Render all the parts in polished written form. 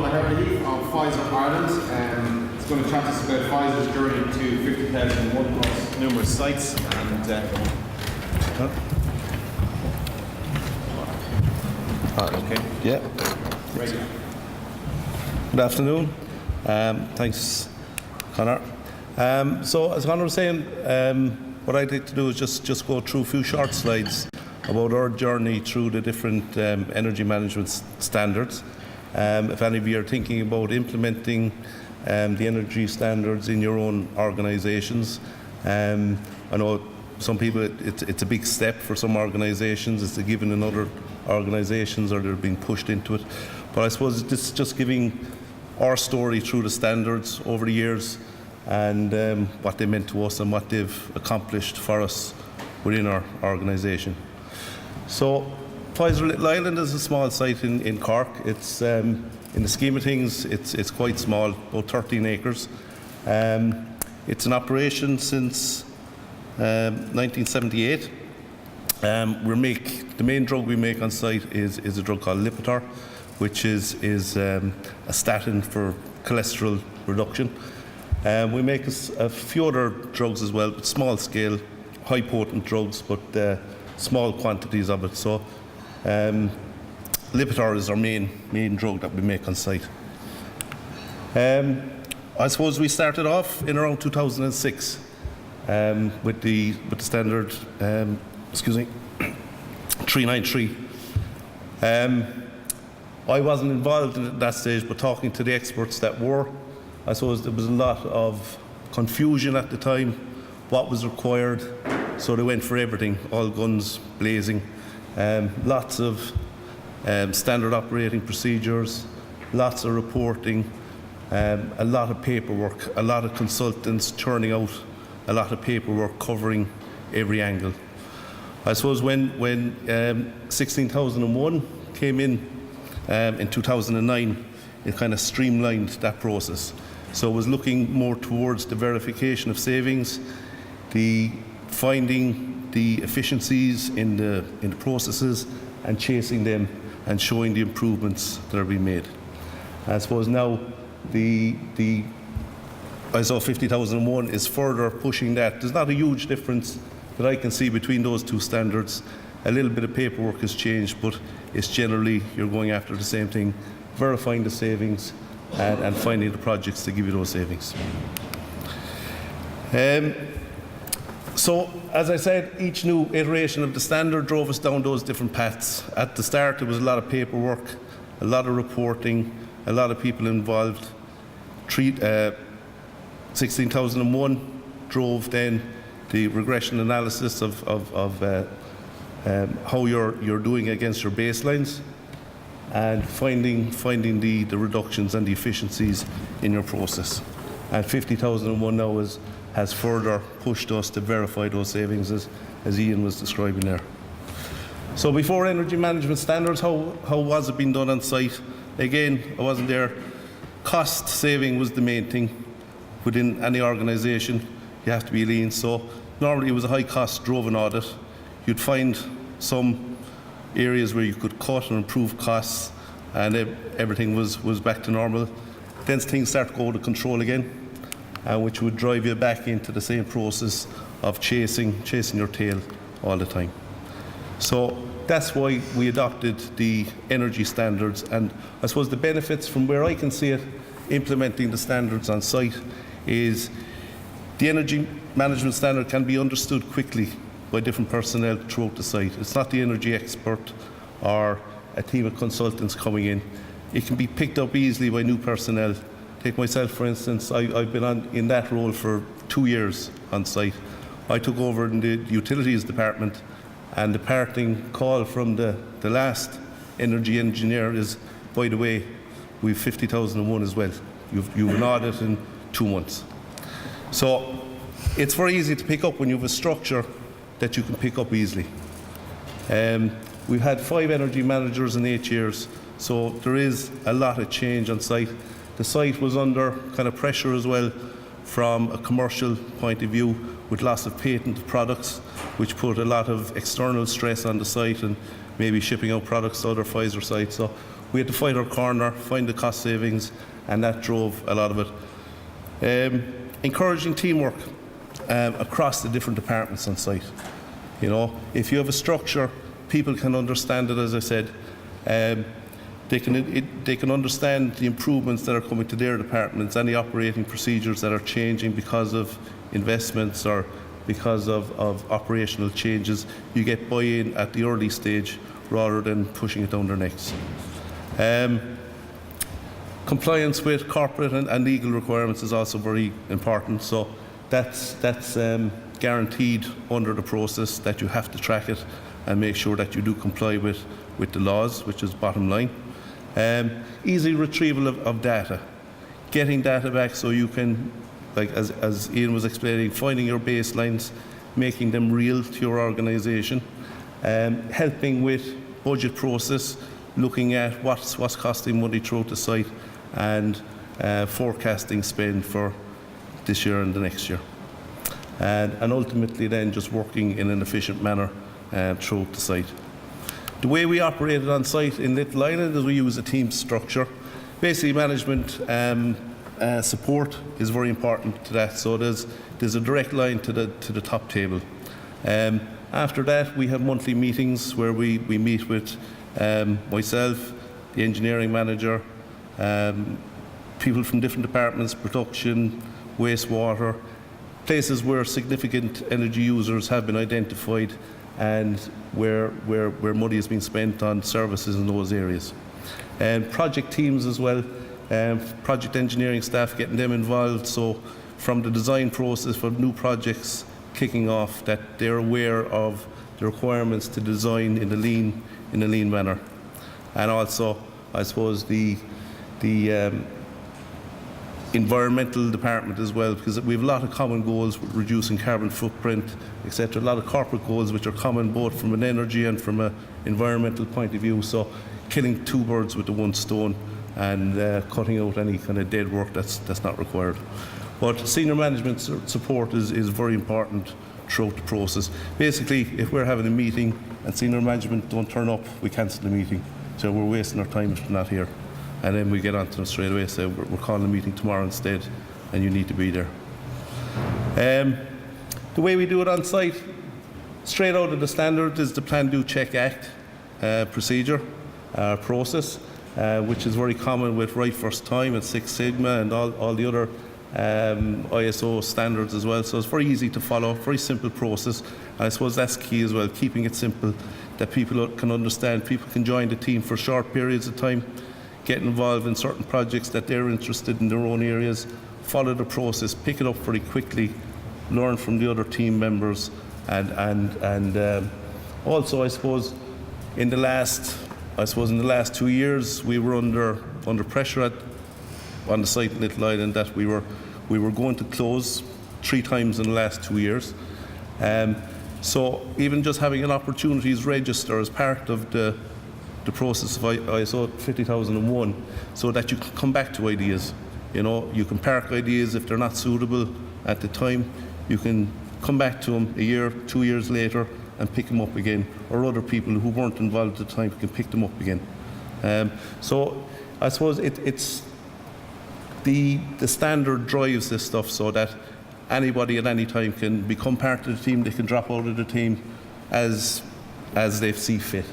Donal O'Herlihey of Pfizer Ireland, and it's going to chat to us about Pfizer's journey to 50,001 across numerous sites. And okay. Yeah. Great. Good afternoon. Thanks, Conor. So, as Conor was saying, what I'd like to do is just go through a few short slides about our journey through the different energy management standards. If any of you are thinking about implementing the energy standards in your own organisations, I know some people it's a big step for some organisations. It's a given in other organisations, or they're being pushed into it. But I suppose it's just giving our story through the standards over the years, and what they meant to us and what they've accomplished for us within our organisation. So, Pfizer Little Island is a small site in Cork. It's in the scheme of things, it's quite small, about 13 acres. It's in operation since 1978. The main drug we make on site is a drug called Lipitor, which is a statin for cholesterol reduction. We make a few other drugs as well, but small scale, high potent drugs, but small quantities of it. So Lipitor is our main drug that we make on site. I suppose we started off in around 2006 with the standard 393. I wasn't involved in it at that stage, but talking to the experts that were, I suppose there was a lot of confusion at the time, what was required, so they went for everything, all guns blazing. Lots of standard operating procedures, lots of reporting, a lot of paperwork, a lot of consultants churning out a lot of paperwork covering every angle. I suppose when 16,001 came in 2009, it kind of streamlined that process. So it was looking more towards the verification of savings, the finding the efficiencies in the processes and chasing them and showing the improvements that are being made. I suppose now ISO 50001 is further pushing that. There's not a huge difference that I can see between those two standards. A little bit of paperwork has changed, but it's generally you're going after the same thing, verifying the savings and finding the projects to give you those savings. So, as I said, each new iteration of the standard drove us down those different paths. At the start, there was a lot of paperwork, a lot of reporting, a lot of people involved. 16,001 drove then the regression analysis of how you're doing against your baselines, and finding the reductions and the efficiencies in your process. And 50,001 now has further pushed us to verify those savings, as Ian was describing there. So before energy management standards, how was it being done on site? Again, I wasn't there. Cost saving was the main thing. Within any organisation, you have to be lean. So normally it was a high cost driven audit. You'd find some areas where you could cut and improve costs, and everything was back to normal. Then things start to go out of control again, which would drive you back into the same process of chasing your tail all the time. So that's why we adopted the energy standards, and I suppose the benefits from where I can see it, implementing the standards on site, is the energy management standard can be understood quickly by different personnel throughout the site. It's not the energy expert or a team of consultants coming in. It can be picked up easily by new personnel. Take myself, for instance. I've been in that role for 2 years on site. I took over in the utilities department, and the parting call from the last energy engineer is, by the way, we've 50,001 as well. You've an audit in 2 months. So it's very easy to pick up when you have a structure that you can pick up easily. We've had 5 energy managers in 8 years, so there is a lot of change on site. The site was under kind of pressure as well from a commercial point of view, with loss of patent products, which put a lot of external stress on the site, and maybe shipping out products to other Pfizer sites. So we had to fight our corner, find the cost savings, and that drove a lot of it. Encouraging teamwork across the different departments on site. You know, if you have a structure, people can understand it, as I said. They can understand the improvements that are coming to their departments, any operating procedures that are changing because of investments or because of operational changes. You get buy-in at the early stage rather than pushing it down their necks. Compliance with corporate and legal requirements is also very important. So that's guaranteed under the process, that you have to track it and make sure that you do comply with the laws, which is bottom line. Easy retrieval of data, getting data back so you can, like as Ian was explaining, finding your baselines, making them real to your organisation, helping with budget process, looking at what's costing money throughout the site, and forecasting spend for this year and the next year. And ultimately then just working in an efficient manner throughout the site. The way we operated on site in Little Island is we use a team structure. Basically management support is very important to that, so there's a direct line to the top table. After that we have monthly meetings where we meet with myself, the engineering manager, people from different departments, production, wastewater, places where significant energy users have been identified and where money has been spent on services in those areas. And project teams as well, project engineering staff, getting them involved, so from the design process for new projects kicking off, that they're aware of the requirements to design in a lean manner. And also, I suppose, the environmental department as well, because we have a lot of common goals with reducing carbon footprint, etc. A lot of corporate goals which are common both from an energy and from an environmental point of view. So killing two birds with the one stone and cutting out any kind of dead work that's not required. But senior management support is very important throughout the process. Basically, if we're having a meeting and senior management don't turn up, we cancel the meeting. So we're wasting our time if they're not here. And then we get on to them straight away, say we're calling a meeting tomorrow instead and you need to be there. The way we do it on site, straight out of the standard, is the Plan, Do, Check, Act procedure, process, which is very common with Right First Time and Six Sigma and all the other ISO standards as well. So it's very easy to follow, very simple process. And I suppose that's key as well, keeping it simple, that people can understand, people can join the team for short periods of time, get involved in certain projects that they're interested in their own areas, follow the process, pick it up very quickly, learn from the other team members, and also I suppose in the last 2 years we were under pressure on the site in Little Island that we were going to close 3 times in the last 2 years. So even just having an opportunities register as part of the process of ISO 50001, so that you can come back to ideas. You know, you can park ideas if they're not suitable at the time. You can come back to them a year, 2 years later and pick them up again, or other people who weren't involved at the time can pick them up again. So I suppose it's the standard drives this stuff, so that anybody at any time can become part of the team, they can drop out of the team as they see fit.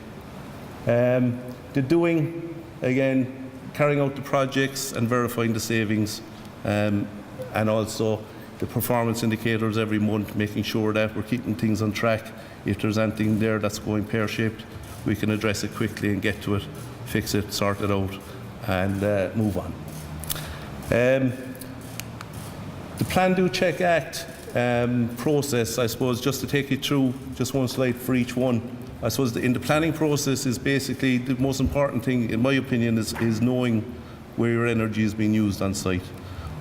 The doing, again, carrying out the projects and verifying the savings, and also the performance indicators every month, making sure that we're keeping things on track. If there's anything there that's going pear-shaped, we can address it quickly and get to it, fix it, sort it out, and move on. The Plan, Do, Check, Act process, I suppose, just to take you through just one slide for each one. I suppose in the planning process is basically the most important thing, in my opinion, is knowing where your energy is being used on site.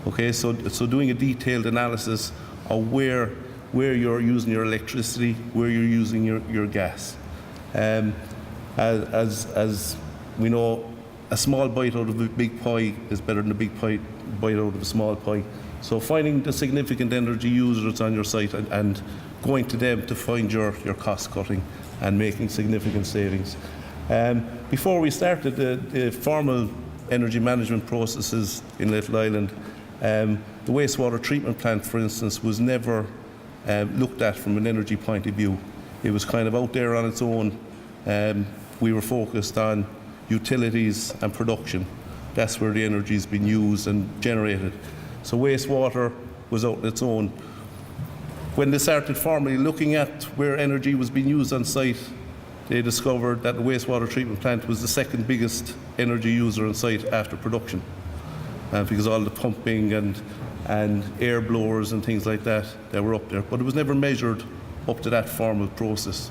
Okay, so doing a detailed analysis of where you're using your electricity, where you're using your gas. As we know, a small bite out of a big pie is better than a big bite out of a small pie. So finding the significant energy users on your site and going to them to find your cost cutting and making significant savings. Before we started the formal energy management processes in Little Island, the wastewater treatment plant, for instance, was never looked at from an energy point of view. It was kind of out there on its own. We were focused on utilities and production. That's where the energy has been used and generated. So wastewater was out on its own. When they started formally looking at where energy was being used on site, they discovered that the wastewater treatment plant was the second biggest energy user on site after production, because all the pumping and air blowers and things like that were up there. But it was never measured up to that formal process.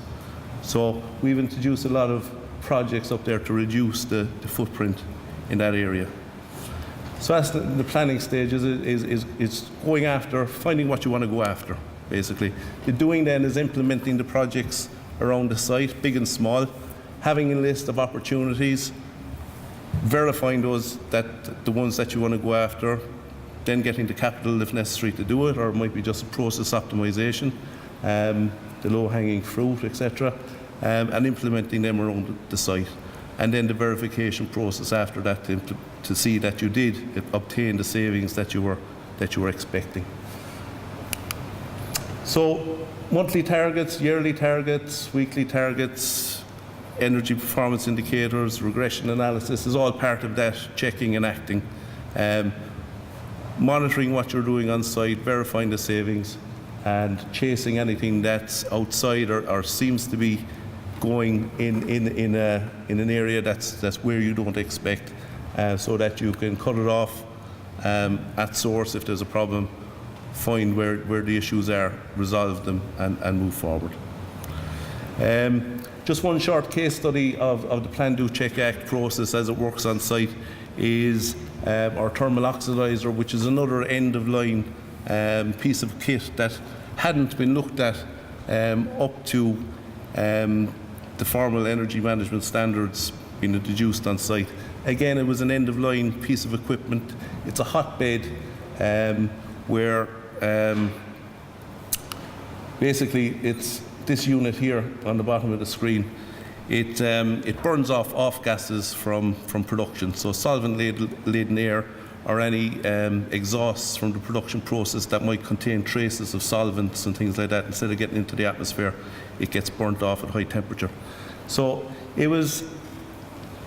So we've introduced a lot of projects up there to reduce the footprint in that area. So that's the planning stage is going after, finding what you want to go after, basically. The doing then is implementing the projects around the site, big and small, having a list of opportunities, verifying those, that the ones that you want to go after, then getting the capital if necessary to do it, or it might be just a process optimization, the low-hanging fruit, etc., and implementing them around the site. And then the verification process after that to see that you did obtain the savings that you were expecting. So monthly targets, yearly targets, weekly targets, energy performance indicators, regression analysis is all part of that checking and acting. Monitoring what you're doing on site, verifying the savings, and chasing anything that's outside or seems to be going in an area that's where you don't expect, so that you can cut it off at source if there's a problem, find where the issues are, resolve them, and move forward. Just one short case study of the Plan, Do, Check, Act process as it works on site is our thermal oxidizer, which is another end-of-line piece of kit that hadn't been looked at up to the formal energy management standards being introduced on site. Again, it was an end-of-line piece of equipment. It's a hotbed where basically it's this unit here on the bottom of the screen. It burns off gases from production, so solvent-laden air or any exhausts from the production process that might contain traces of solvents and things like that. Instead of getting into the atmosphere, it gets burnt off at high temperature. So it was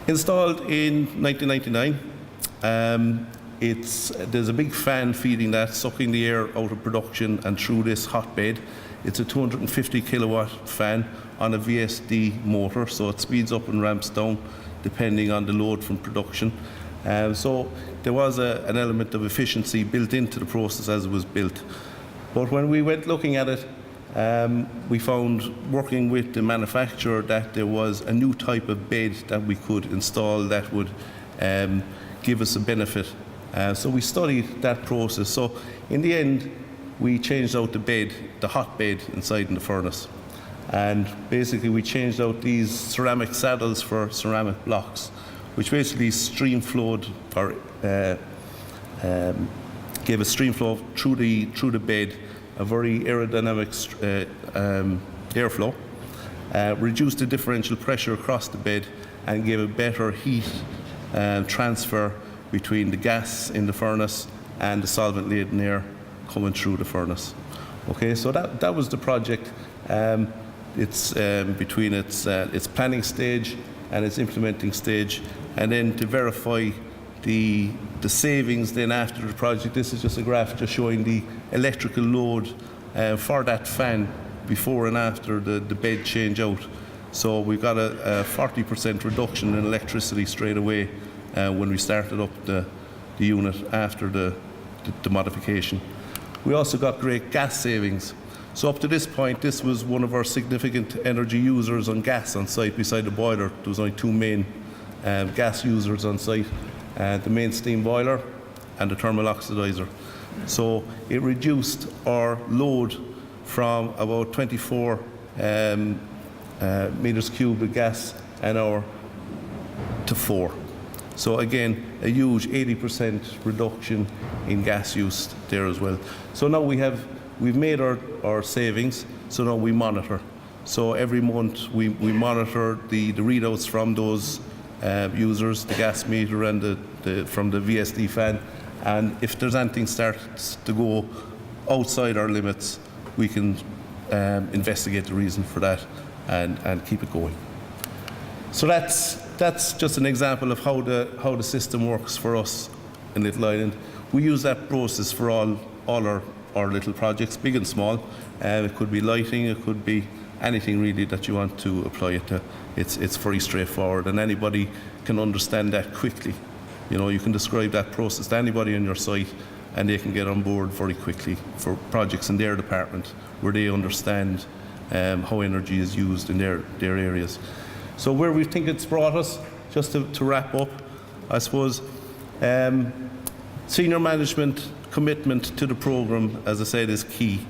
installed in 1999. There's a big fan feeding that, sucking the air out of production and through this hotbed. It's a 250 kilowatt fan on a VSD motor, so it speeds up and ramps down depending on the load from production. So there was an element of efficiency built into the process as it was built. But when we went looking at it, we found, working with the manufacturer, that there was a new type of bed that we could install that would give us a benefit. So we studied that process. So in the end, we changed out the bed, the hot bed inside in the furnace. And basically we changed out these ceramic saddles for ceramic blocks, which basically stream flowed or gave a stream flow through the bed, a very aerodynamic airflow, reduced the differential pressure across the bed, and gave a better heat transfer between the gas in the furnace and the solvent-laden air coming through the furnace. Okay, so that was the project. It's between its planning stage and its implementing stage, and then to verify the savings then after the project. This is just a graph just showing the electrical load for that fan before and after the bed change out. So we got a 40% reduction in electricity straight away when we started up the unit after the modification. We also got great gas savings. So up to this point, this was one of our significant energy users on gas on site beside the boiler. There was only two main gas users on site, the main steam boiler and the thermal oxidizer. So it reduced our load from about 24 meters cubed of gas an hour to 4. So again, a huge 80% reduction in gas use there as well. So now we've made our savings, so now we monitor. So every month we monitor the readouts from those users, the gas meter and from the VSD fan, and if there's anything starts to go outside our limits, we can investigate the reason for that and keep it going. So that's just an example of how the system works for us in Little Island. We use that process for all our little projects, big and small. It could be lighting, it could be anything really that you want to apply it to. It's very straightforward, and anybody can understand that quickly. You know, you can describe that process to anybody on your site, and they can get on board very quickly for projects in their department where they understand how energy is used in their areas. So where we think it's brought us, just to wrap up, I suppose, senior management commitment to the programme, as I said, is key.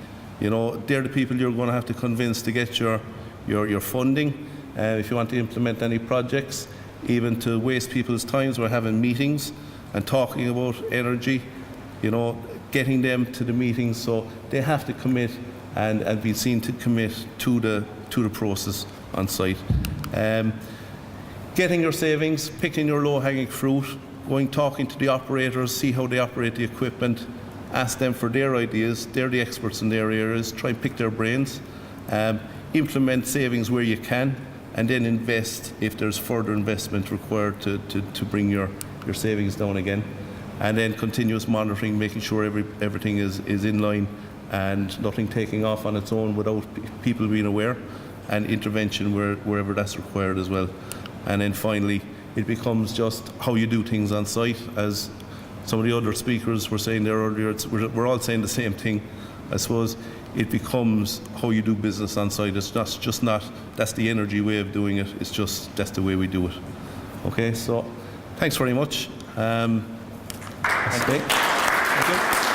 You know, they're the people you're going to have to convince to get your funding if you want to implement any projects, even to waste people's times. We're having meetings and talking about energy, you know, getting them to the meetings, so they have to commit and be seen to commit to the process on site. Getting your savings, picking your low-hanging fruit, talking to the operators, see how they operate the equipment, ask them for their ideas. They're the experts in their areas. Try and pick their brains. Implement savings where you can, and then invest if there's further investment required to bring your savings down again. And then continuous monitoring, making sure everything is in line and nothing taking off on its own without people being aware, and intervention wherever that's required as well. And then finally, it becomes just how you do things on site. As some of the other speakers were saying there earlier, we're all saying the same thing. I suppose it becomes how you do business on site. It's just not that's the energy way of doing it. It's just that's the way we do it. Okay, so thanks very much. Thank you.